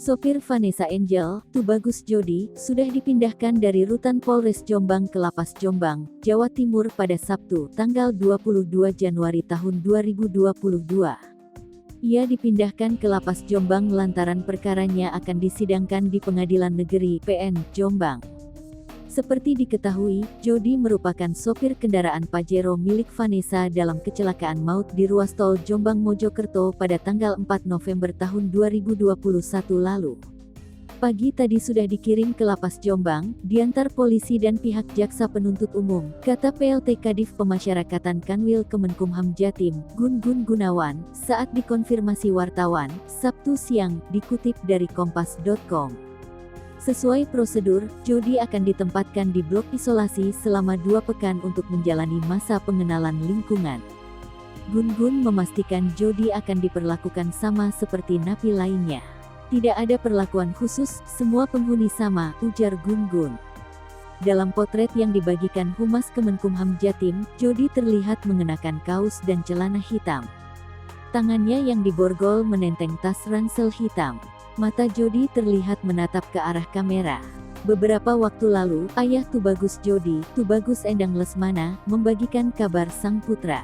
Sopir Vanessa Angel, Tubagus Jody, sudah dipindahkan dari Rutan Polres Jombang ke Lapas Jombang, Jawa Timur pada Sabtu, tanggal 22 Januari tahun 2022. Ia dipindahkan ke Lapas Jombang lantaran perkaranya akan disidangkan di Pengadilan Negeri PN Jombang. Seperti diketahui, Jody merupakan sopir kendaraan Pajero milik Vanessa dalam kecelakaan maut di ruas tol Jombang Mojokerto pada tanggal 4 November tahun 2021 lalu. Pagi tadi sudah dikirim ke Lapas Jombang, diantar polisi dan pihak jaksa penuntut umum, kata PLT Kadif Pemasyarakatan Kanwil Kemenkumham Jatim, Gun Gun Gunawan, saat dikonfirmasi wartawan, Sabtu siang, dikutip dari Kompas.com. Sesuai prosedur, Jody akan ditempatkan di blok isolasi selama 2 pekan untuk menjalani masa pengenalan lingkungan. Gun Gun memastikan Jody akan diperlakukan sama seperti napi lainnya. Tidak ada perlakuan khusus, semua penghuni sama, ujar Gun Gun. Dalam potret yang dibagikan Humas Kemenkumham Jatim, Jody terlihat mengenakan kaos dan celana hitam. Tangannya yang diborgol menenteng tas ransel hitam. Mata Jody terlihat menatap ke arah kamera. Beberapa waktu lalu, ayah Tubagus Jody, Tubagus Endang Lesmana, membagikan kabar sang putra.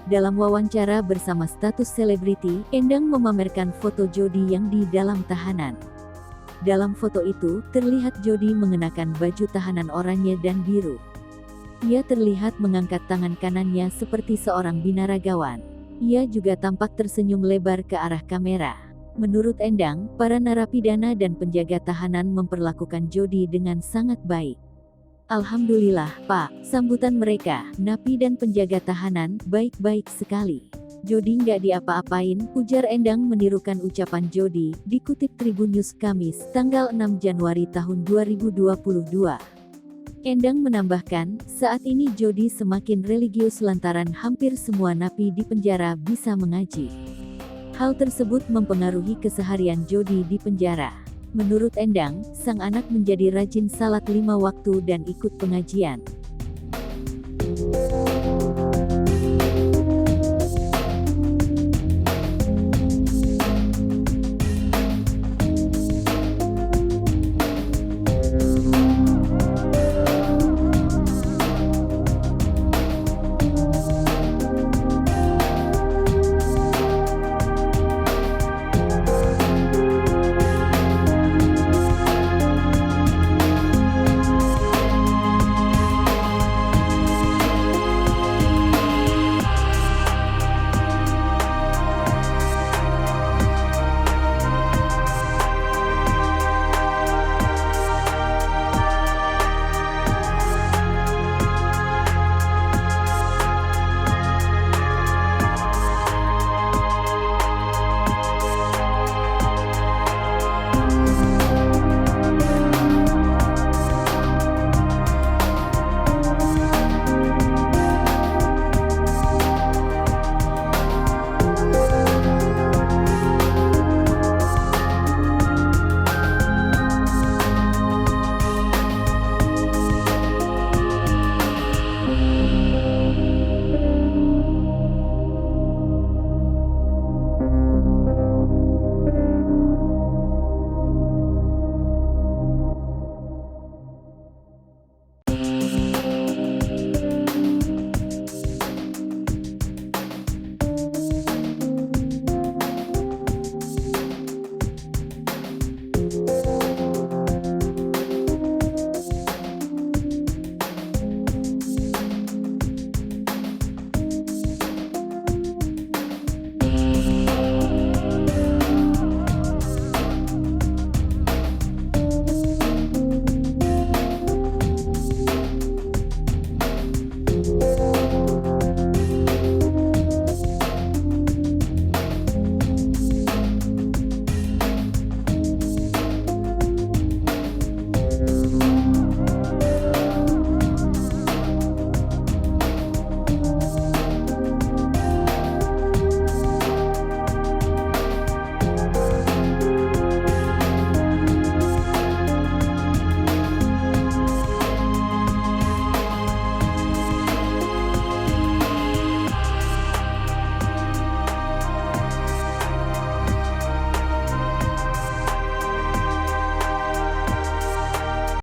Dalam wawancara bersama status selebriti, Endang memamerkan foto Jody yang di dalam tahanan. Dalam foto itu, terlihat Jody mengenakan baju tahanan oranye dan biru. Ia terlihat mengangkat tangan kanannya seperti seorang binaragawan. Ia juga tampak tersenyum lebar ke arah kamera. Menurut Endang, para narapidana dan penjaga tahanan memperlakukan Jody dengan sangat baik. Alhamdulillah, Pak, sambutan mereka, napi dan penjaga tahanan, baik-baik sekali. Jody nggak diapa-apain, ujar Endang menirukan ucapan Jody, dikutip Tribun News Kamis, tanggal 6 Januari tahun 2022. Endang menambahkan, saat ini Jody semakin religius lantaran hampir semua napi di penjara bisa mengaji. Hal tersebut mempengaruhi keseharian Jody di penjara. Menurut Endang, sang anak menjadi rajin salat 5 waktu dan ikut pengajian.